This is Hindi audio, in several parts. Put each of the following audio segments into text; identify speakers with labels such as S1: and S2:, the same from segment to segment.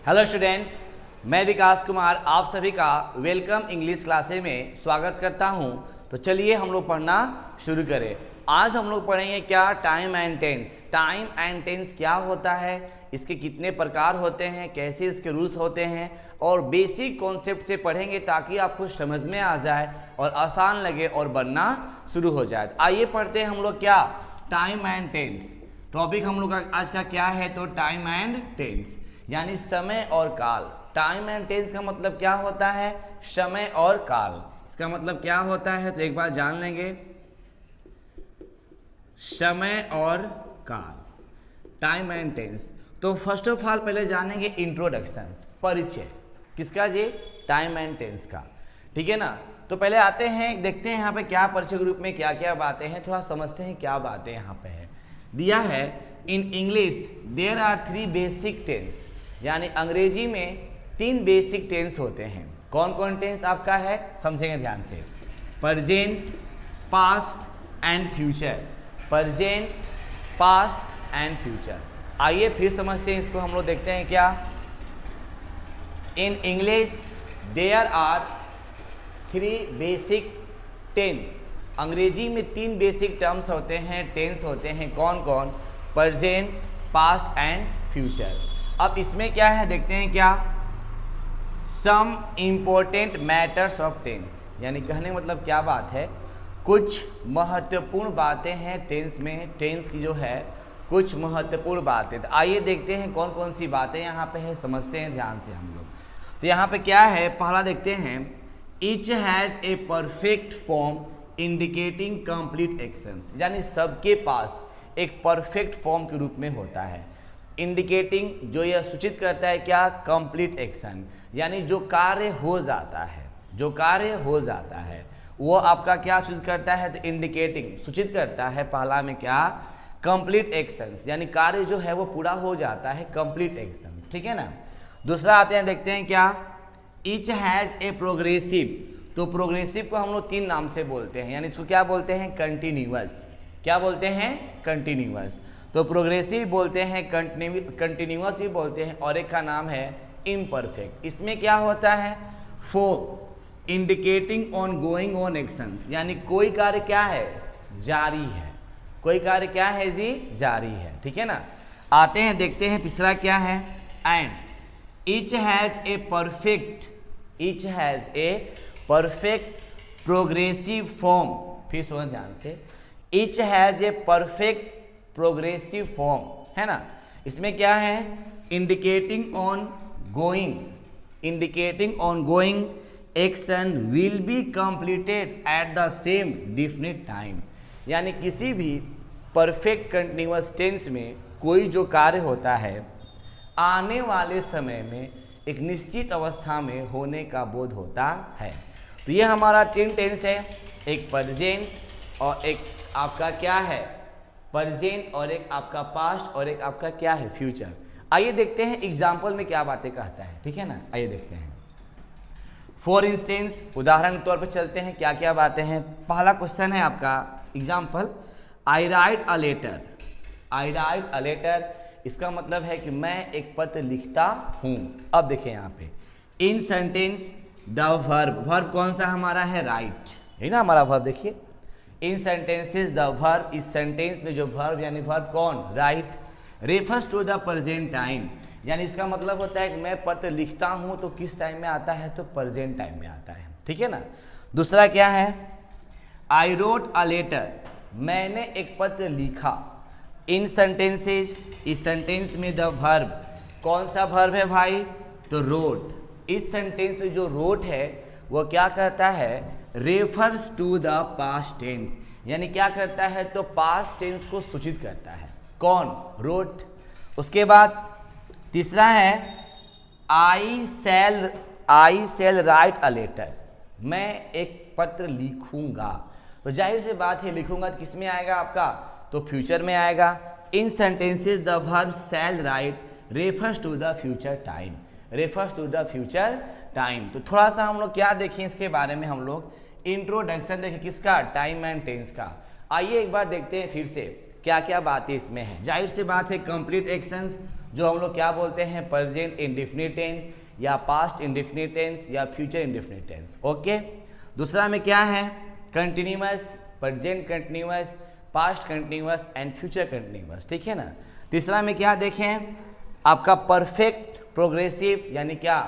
S1: हेलो स्टूडेंट्स, मैं विकास कुमार आप सभी का वेलकम इंग्लिश क्लासे में स्वागत करता हूं। तो चलिए हम लोग पढ़ना शुरू करें। आज हम लोग पढ़ेंगे क्या, time and tense. Time and tense क्या होता है, इसके कितने प्रकार होते हैं, कैसे इसके रूल्स होते हैं और बेसिक कॉन्सेप्ट से पढ़ेंगे ताकि आपको समझ में आ जाए और आसान लगे और बनना शुरू हो जाए। आइए पढ़ते हैं हम लोग क्या, टाइम एंड टेंस। टॉपिक हम लोग का आज का क्या है, तो टाइम एंड टेंस यानी समय और काल। टाइम एंड टेंस का मतलब क्या होता है, समय और काल। इसका मतलब क्या होता है तो एक बार जान लेंगे, समय और काल, टाइम एंड टेंस। तो फर्स्ट ऑफ ऑल पहले जानेंगे इंट्रोडक्शन, परिचय किसका जी, टाइम एंड टेंस का, ठीक है ना। तो पहले आते हैं, देखते हैं यहाँ पे क्या परिचय ग्रुप में क्या क्या बातें हैं, थोड़ा समझते हैं क्या बातें यहाँ पे है। दिया है in English there are 3 basic tense, यानी अंग्रेजी में 3 बेसिक टेंस होते हैं। कौन कौन टेंस आपका है, समझेंगे ध्यान से। Present, past and future. Present, past and future. आइए फिर समझते हैं इसको, हम लोग देखते हैं क्या। In English there are 3 basic tense. अंग्रेजी में 3 बेसिक टर्म्स होते हैं, टेंस होते हैं। कौन कौन, प्रेजेंट, पास्ट एंड फ्यूचर। अब इसमें क्या है देखते हैं क्या, some important matters of tense, यानी कहने मतलब क्या बात है, कुछ महत्वपूर्ण बातें हैं टेंस में। टेंस की जो है कुछ महत्वपूर्ण बातें, तो आइए देखते हैं कौन कौन सी बातें यहाँ पे है, समझते हैं ध्यान से हम लोग। तो यहाँ पे क्या है, पहला देखते हैं, each has a perfect form indicating complete actions, यानी सबके पास एक परफेक्ट फॉर्म के रूप में होता है। इंडिकेटिंग जो यह सूचित करता है क्या, कंप्लीट एक्शन, यानी जो कार्य हो जाता है, जो कार्य हो जाता है वो आपका क्या सूचित करता है, तो इंडिकेटिंग सूचित करता है पहला में क्या, कंप्लीट एक्शंस, यानी कार्य जो है वो पूरा हो जाता है, कंप्लीट एक्शंस, ठीक है ना। दूसरा आते हैं, देखते हैं क्या, ईच हैज ए प्रोग्रेसिव। तो प्रोग्रेसिव को हम लोग 3 नाम से बोलते हैं, यानी इसको क्या बोलते हैं, कंटिन्यूअस। क्या बोलते हैं, कंटिन्यूअस। तो प्रोग्रेसिव बोलते हैं, कंटिन्यूअस ही बोलते हैं, और एक का नाम है इम्परफेक्ट। इसमें क्या होता है, for indicating on going on actions, यानी कोई कार्य क्या है, जारी है, कोई कार्य क्या है जी, जारी है, ठीक है ना। आते हैं देखते हैं तीसरा क्या है, and each has a perfect, each has a perfect progressive form. फिर सुनो ध्यान से, each has a perfect progressive form, है ना। इसमें क्या है, indicating on going, indicating on going action will be completed at the same definite time, यानी किसी भी परफेक्ट कंटिन्यूअस टेंस में कोई जो कार्य होता है आने वाले समय में एक निश्चित अवस्था में होने का बोध होता है। तो ये हमारा 3 टेंस है, एक प्रेजेंट और एक आपका क्या है, प्रेजेंट, और एक आपका पास्ट, और एक आपका क्या है, फ्यूचर। आइए देखते हैं एग्जाम्पल में क्या बातें कहता है, ठीक है ना। आइए देखते हैं, फॉर इंस्टेंस, उदाहरण के तौर पर चलते हैं क्या क्या बातें हैं। पहला क्वेश्चन है आपका example, I write a letter. I write a letter, इसका मतलब है कि मैं एक पत्र लिखता हूं। अब देखिए यहाँ पे, इन सेंटेंस द वर्ब, वर्ब कौन सा हमारा है, राइट, है ना हमारा वर्ब। देखिए इन सेंटेंसेस द वर्ब, इस सेंटेंस में जो वर्ब यानी वर्ब कौन, right, refers to the present time, यानी इसका मतलब होता है कि मैं पत्र लिखता हूं तो किस टाइम में आता है, तो प्रेजेंट टाइम में आता है, ठीक है ना। दूसरा क्या है, आई रोट अ लेटर, मैंने एक पत्र लिखा। इन सेंटेंसेस, इस सेंटेंस में द वर्ब, कौन सा वर्ब है भाई, तो रोट। इस सेंटेंस में जो रोट है वो क्या करता है, refers to the past tense, यानी क्या करता है, तो पास्ट टेंस को सूचित करता है, कौन, रोट। उसके बाद तीसरा है, आई शैल राइट अ लेटर, मैं एक पत्र लिखूंगा। तो जाहिर सी बात है, लिखूंगा तो किस में आएगा आपका, तो फ्यूचर में आएगा। In sentences the verb shall right refers to the future time, refers to the future time. तो थोड़ा सा हम लोग क्या देखें इसके बारे में, हम लोग इंट्रोडक्शन देखें किसका, टाइम एंड टेंस का। आइए एक बार देखते हैं फिर से क्या क्या बातें इसमें है। जाहिर सी बात है कंप्लीट एक्शंस जो हम लोग क्या बोलते हैं, प्रेजेंट इंडेफिनिट टेंस या पास्ट इंडेफिनिट टेंस या फ्यूचर इंडेफिनिट टेंस। ओके, दूसरा में क्या है, continuous, present continuous, past continuous and future continuous, ठीक है ना। तीसरा में क्या देखें, आपका परफेक्ट प्रोग्रेसिव यानी क्या,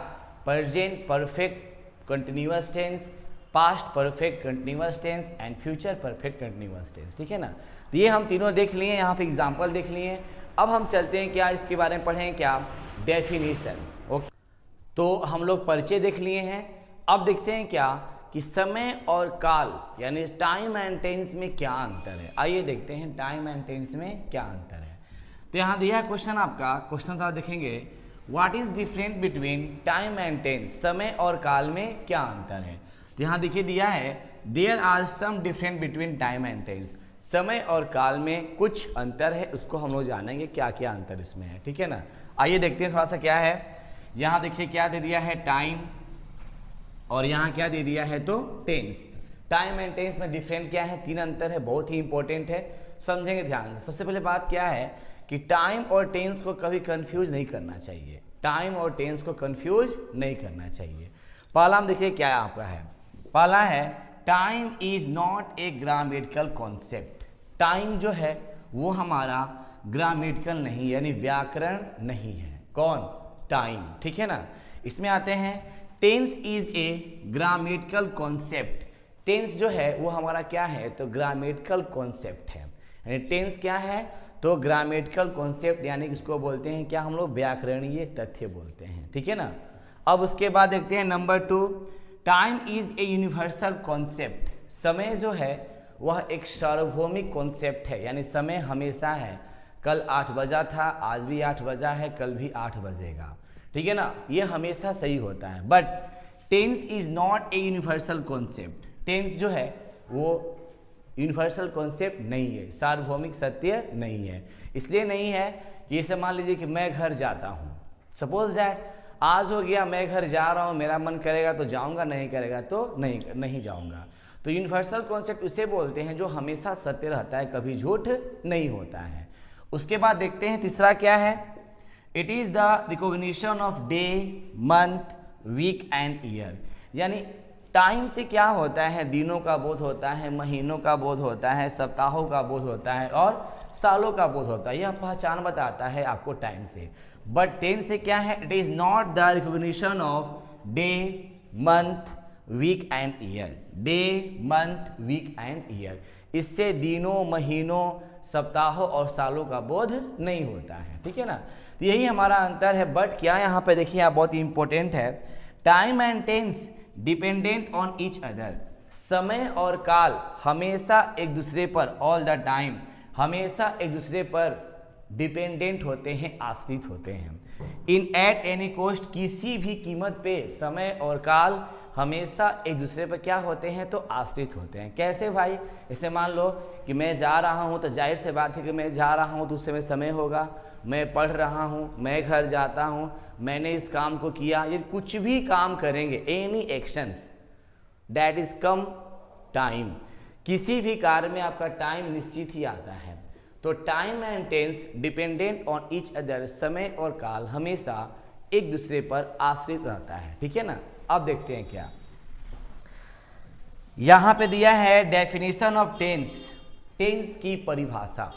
S1: present perfect continuous tense, past perfect continuous tense and future perfect continuous tense, ठीक है ना। तो ये हम तीनों देख लिए, यहाँ पे एग्जांपल देख लिए। अब हम चलते हैं क्या, इसके बारे में पढ़ें क्या, डेफिनेशंस। ओके, तो हम लोग परिचय देख लिए हैं। अब देखते हैं क्या कि समय और काल यानी टाइम एंड टेंस में क्या अंतर है। आइए देखते हैं टाइम एंड टेंस में क्या अंतर है। तो यहाँ दिया क्वेश्चन, आपका क्वेश्चन आप देखेंगे, what is different between time and tense, समय और काल में क्या अंतर है। तो यहाँ देखिए दिया है, there are some different between time and tense, समय और काल में कुछ अंतर है, उसको हम लोग जानेंगे क्या क्या अंतर इसमें है, ठीक है ना। आइए देखते हैं थोड़ा सा क्या है। यहाँ देखिए क्या दे दिया है, टाइम, और यहाँ क्या दे दिया है तो टेंस। टाइम एंड टेंस में डिफरेंट क्या है, तीन अंतर है, बहुत ही इंपॉर्टेंट है, समझेंगे ध्यान से। सबसे पहले बात क्या है कि टाइम और टेंस को कभी कंफ्यूज नहीं करना चाहिए, टाइम और टेंस को कंफ्यूज नहीं करना चाहिए। पहला हम देखिए क्या आपका है, पहला है time is not A grammatical concept. Time जो है वो हमारा ग्रामेटिकल नहीं यानी व्याकरण नहीं है। कौन, टाइम, ठीक है ना। इसमें आते हैं, tense is a grammatical concept. Tense जो है वो हमारा क्या है तो ग्रामेटिकल कॉन्सेप्ट है, यानी टेंस क्या है तो ग्रामेटिकल कॉन्सेप्ट, यानी इसको बोलते हैं क्या हम लोग, व्याकरणीय तथ्य बोलते हैं, ठीक है ना। अब उसके बाद देखते हैं number 2, time is a universal concept. समय जो है वह एक सार्वभौमिक कॉन्सेप्ट है, यानी समय हमेशा है, कल 8 बजा था, आज भी 8 बजा है, कल भी 8 बजेगा, ठीक है ना, ये हमेशा सही होता है। But tense is not a universal concept, tense जो है वो यूनिवर्सल कॉन्सेप्ट नहीं है, सार्वभौमिक सत्य नहीं है। इसलिए नहीं है कि जैसे मान लीजिए कि मैं घर जाता हूँ, सपोज दैट आज हो गया मैं घर जा रहा हूँ, मेरा मन करेगा तो जाऊँगा, नहीं करेगा तो नहीं जाऊँगा। तो यूनिवर्सल कॉन्सेप्ट उसे बोलते हैं जो हमेशा सत्य रहता है, कभी झूठ नहीं होता है। उसके बाद देखते हैं तीसरा क्या है, it is the recognition of day, month, week and year. यानी टाइम से क्या होता है, दिनों का बोध होता है, महीनों का बोध होता है, सप्ताहों का बोध होता है और सालों का बोध होता है, यह पहचान बताता है आपको टाइम से। बट टेंस से क्या है, it is not the recognition of day, month, week and year. Day, month, week and year, इससे दिनों, महीनों, सप्ताहों और सालों का बोध नहीं होता है, ठीक है ना। यही हमारा अंतर है। बट क्या यहाँ पे देखिए आप, बहुत इंपॉर्टेंट है, time and tense dependent on each other. समय और काल हमेशा एक दूसरे पर, ऑल द टाइम हमेशा एक दूसरे पर डिपेंडेंट होते हैं, आश्रित होते हैं। इन एट एनी कॉस्ट, किसी भी कीमत पे समय और काल हमेशा एक दूसरे पर क्या होते हैं तो आश्रित होते हैं। कैसे भाई, जैसे मान लो कि मैं जा रहा हूँ तो जाहिर से बात है कि मैं जा रहा हूँ तो उस समय समय होगा, मैं पढ़ रहा हूँ, मैं घर जाता हूँ, मैंने इस काम को किया, ये कुछ भी काम करेंगे, any actions that is come time, किसी भी कार्य में आपका टाइम निश्चित ही आता है। तो time and tense dependent on each other, समय और काल हमेशा एक दूसरे पर आश्रित रहता है, ठीक है ना। अब देखते हैं क्या यहां पे दिया है, डेफिनेशन ऑफ टेंस, टेंस की परिभाषा।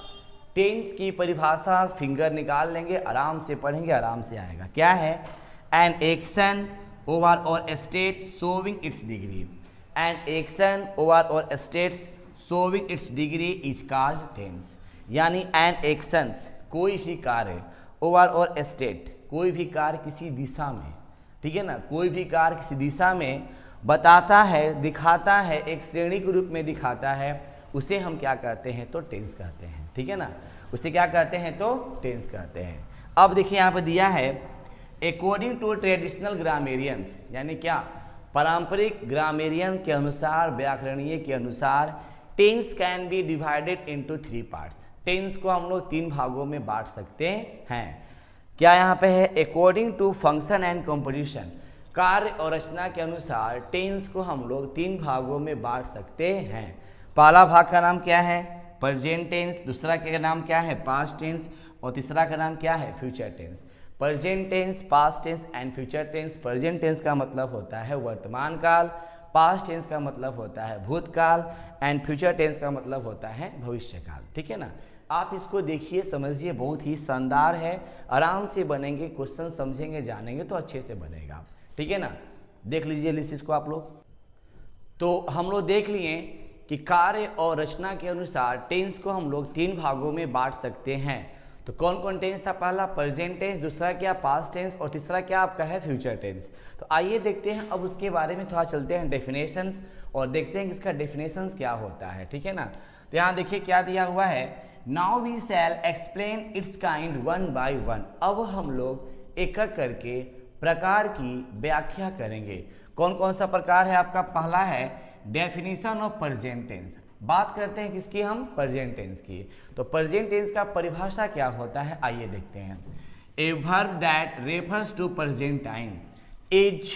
S1: टेंस की परिभाषा फिंगर निकाल लेंगे, आराम से पढ़ेंगे, आराम से आएगा। क्या है, एन एक्शन ओवर और state showing its degree. An action over और states showing its degree is called tense. यानी एन एक्शंस, कोई भी कार्य, ओवर और स्टेट, कोई भी कार्य किसी दिशा में, ठीक है ना, कोई भी कार्य किसी दिशा में बताता है, दिखाता है, एक श्रेणी के रूप में दिखाता है, उसे हम क्या कहते हैं तो टेंस कहते हैं, ठीक है ना, उसे क्या कहते हैं तो टेंस कहते हैं। अब देखिए यहाँ पर दिया है, अकॉर्डिंग टू ट्रेडिशनल ग्रामेरियंस, यानी क्या, पारंपरिक ग्रामेरियन के अनुसार, व्याकरणीय के अनुसार, tense can be divided into 3 parts. Tense को हम लोग 3 भागों में बांट सकते हैं। क्या यहाँ पे है, according to function and composition, कार्य और रचना के अनुसार टेंस को हम लोग 3 भागों में बांट सकते हैं। पहला भाग का नाम क्या है, प्रेजेंट टेंस, दूसरा का नाम क्या है, पास्ट टेंस, और तीसरा का नाम क्या है, future tense. Present tense, past tense and future tense. Present tense का मतलब होता है वर्तमान काल, पास्ट टेंस का मतलब होता है भूतकाल एंड फ्यूचर टेंस का मतलब होता है भविष्य काल। ठीक है ना, आप इसको देखिए, समझिए, बहुत ही शानदार है, आराम से बनेंगे, क्वेश्चन समझेंगे जानेंगे तो अच्छे से बनेगा। ठीक है ना, देख लीजिए लिस्ट इसको आप लोग। तो हम लोग देख लिए कि कार्य और रचना के अनुसार टेंस को हम लोग 3 भागों में बांट सकते हैं। तो कौन कौन टेंस था, पहला प्रेजेंट टेंस, दूसरा क्या पास्ट टेंस और तीसरा क्या आपका है फ्यूचर टेंस। तो आइए देखते हैं अब उसके बारे में थोड़ा चलते हैं डेफिनेशंस और देखते हैं कि इसका डेफिनेशंस क्या होता है। ठीक है ना, तो यहाँ देखिए क्या दिया हुआ है, now we shall explain its kind one by one. अब हम लोग एक एक करके प्रकार की व्याख्या करेंगे। कौन कौन सा प्रकार है आपका, पहला है डेफिनेशन ऑफ प्रेजेंट टेंस। बात करते हैं किसकी, हम प्रेजेंट टेंस की। तो प्रेजेंट टेंस का परिभाषा क्या होता है, आइए देखते हैं। A verb that refers to present time is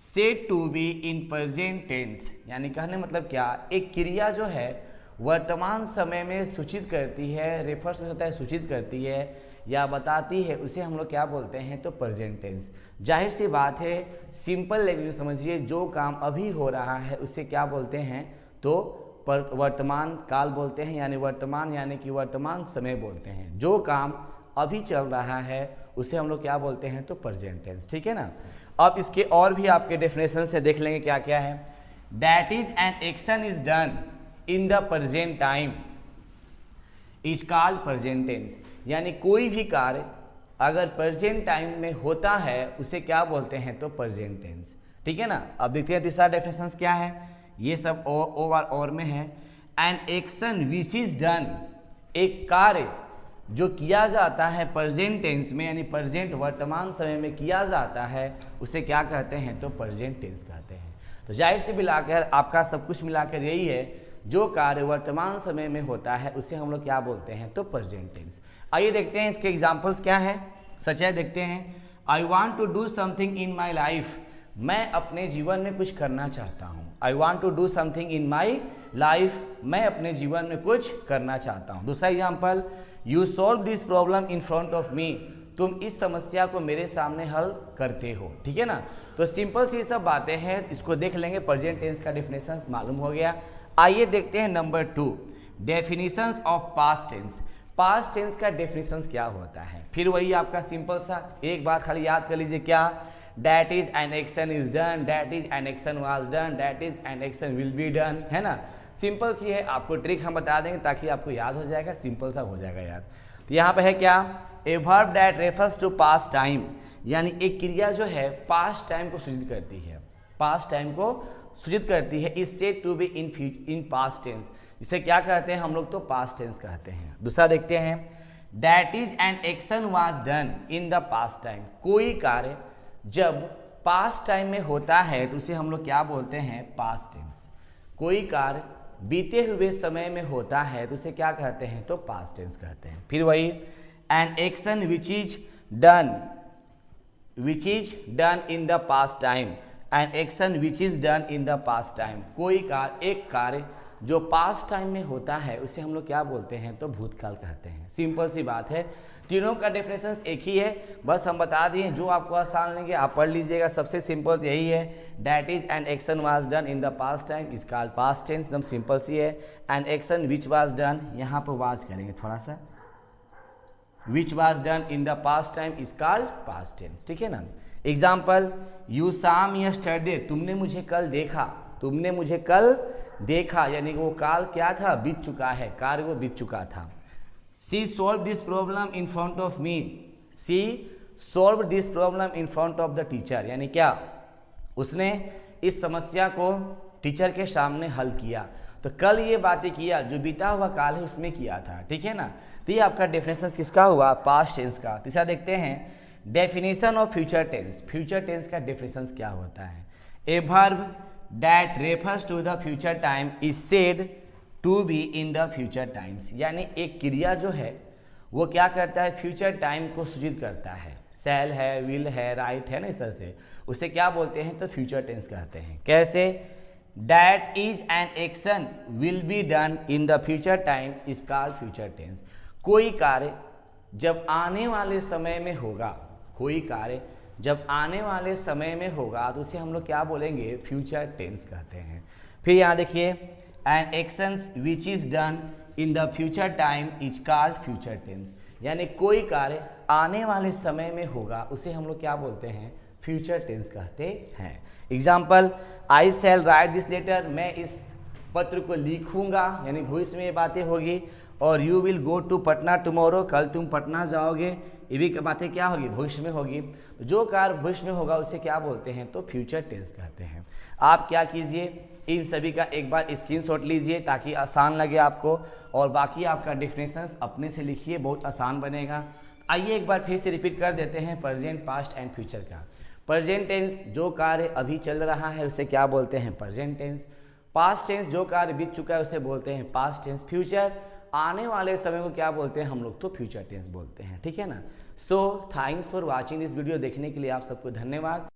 S1: said to be in present tense. यानी कहने मतलब क्या, एक क्रिया जो है वर्तमान समय में सूचित करती है, रेफर्स में होता है सूचित करती है या बताती है, उसे हम लोग क्या बोलते हैं, तो प्रेजेंट टेंस। जाहिर सी बात है, सिंपल लैंग्वेज समझिए, जो काम अभी हो रहा है उसे क्या बोलते हैं, तो वर्तमान काल बोलते हैं, यानी वर्तमान यानी कि वर्तमान समय बोलते हैं। जो काम अभी चल रहा है उसे हम लोग क्या बोलते हैं, तो प्रेजेंट टेंस। ठीक है ना, अब इसके और भी आपके डेफिनेशन से देख लेंगे क्या क्या है। That is an action is done in the present time is called present tense. यानी कोई भी कार्य अगर प्रेजेंट टाइम में होता है उसे क्या बोलते हैं, तो प्रेजेंट टेंस। ठीक है ना, अब देखते हैं तीसरा डेफिनेशन क्या है, ये सब और में है। An action which is done, एक कार्य जो किया जाता है प्रेजेंट टेंस में, यानी प्रेजेंट वर्तमान समय में किया जाता है, उसे क्या कहते हैं, तो प्रेजेंट टेंस कहते हैं। तो जाहिर से मिलाकर आपका सब कुछ मिलाकर यही है, जो कार्य वर्तमान समय में होता है उसे हम लोग क्या बोलते हैं, तो प्रेजेंट टेंस। आइए देखते हैं इसके एग्जाम्पल्स क्या है, सच है, देखते हैं। I want to do something in my life, मैं अपने जीवन में कुछ करना चाहता हूँ। I want to do something in my life, मैं अपने जीवन में कुछ करना चाहता हूँ। दूसरा example, you solve this problem in front of me, तुम इस समस्या को मेरे सामने हल करते हो। ठीक है ना, तो सिंपल सी सब बातें हैं, इसको देख लेंगे। प्रेजेंट टेंस का डेफिनेशन मालूम हो गया। आइए देखते हैं number 2, definitions of past tense. Past tense का डेफिनेशन क्या होता है, फिर वही आपका सिंपल सा एक बात खाली याद कर लीजिए, क्या, that is an action is done, that is an action was done, that is an action will be done, है ना। सिंपल सी है, आपको ट्रिक हम बता देंगे ताकि आपको याद हो जाएगा, सिंपल सा हो जाएगा याद। तो यहाँ पे है क्या, a verb that refers to past time, यानी एक क्रिया जो है पास्ट टाइम को सूचित करती है, पास्ट टाइम को सूचित करती है, is said to be in past tense, इसे क्या कहते हैं हम लोग, तो पास्ट टेंस कहते हैं। दूसरा देखते हैं, that is an action was done in the past time, कोई कार्य जब पास्ट टाइम में होता है तो उसे हम लोग क्या बोलते हैं, पास्ट टेंस। कोई कार्य बीते हुए समय में होता है तो उसे क्या कहते हैं, तो पास्ट टेंस कहते हैं। फिर वही, N action which is done in the past time, N action which is done in the past time, कोई कार्य, एक कार्य जो पास्ट टाइम में होता है उसे हम लोग क्या बोलते हैं, तो भूतकाल कहते हैं। सिंपल सी बात है, तीनों का डेफिनेशन एक ही है, बस हम बता दिए, जो आपको आसान लेंगे आप पढ़ लीजिएगा। सबसे सिंपल यही है, that is an action was done in the past time is called past tense, एकदम सिंपल सी है। An action which was done, यहाँ पर वाज करेंगे थोड़ा सा, which was done in the past time is called past tense. ठीक है ना, example, you saw me yesterday, तुमने मुझे कल देखा, तुमने मुझे कल देखा, यानी वो काल क्या था, बीत चुका है, कार्य वो बीत चुका था। She solved this problem in front of me, she solved this problem in front of the teacher, यानी क्या, उसने इस समस्या को टीचर के सामने हल किया। तो कल ये बातें किया, जो बीता हुआ काल है उसमें किया था। ठीक है ना, तो ये आपका डेफिनेशन किसका हुआ, पास्ट टेंस का। तीसरा देखते हैं, definition of future tense. Future tense का डेफिनेशन क्या होता है, a verb that refers to the future time is said to be in the future times, यानी एक क्रिया जो है वो क्या करता है, फ्यूचर टाइम को सूचित करता है। शैल है, विल है, राइट है ना, इस तरह से उसे क्या बोलते हैं, तो फ्यूचर टेंस कहते हैं। कैसे, that is an action will be done in the future time is called future tense, कोई कार्य जब आने वाले समय में होगा, कोई कार्य जब आने वाले समय में होगा तो उसे हम लोग क्या बोलेंगे, फ्यूचर टेंस कहते हैं। फिर यहाँ देखिए, an actions which is done in the future time is called future tense, यानी कोई कार्य आने वाले समय में होगा उसे हम लोग क्या बोलते हैं, फ्यूचर टेंस कहते हैं। Example, I shall write this letter, मैं इस पत्र को लिखूंगा, यानी भविष्य में ये बातें होगी। और you will go to Patna tomorrow, कल तुम पटना जाओगे, ये भी बातें क्या होगी, भविष्य में होगी। जो कार्य भविष्य में होगा उसे क्या बोलते हैं, तो फ्यूचर टेंस कहते हैं। आप क्या कीजिए, इन सभी का एक बार स्क्रीनशॉट लीजिए ताकि आसान लगे आपको, और बाकी आपका डेफिनेशंस अपने से लिखिए, बहुत आसान बनेगा। आइए एक बार फिर से रिपीट कर देते हैं प्रेजेंट, पास्ट एंड फ्यूचर का। प्रेजेंट टेंस जो कार्य अभी चल रहा है उसे क्या बोलते हैं, प्रेजेंट टेंस। पास्ट टेंस जो कार्य बीत चुका है उसे बोलते हैं पास्ट टेंस। फ्यूचर आने वाले समय को क्या बोलते हैं हम लोग, तो फ्यूचर टेंस बोलते हैं, ठीक है ना। So thanks for watching this video, देखने के लिए आप सबको धन्यवाद।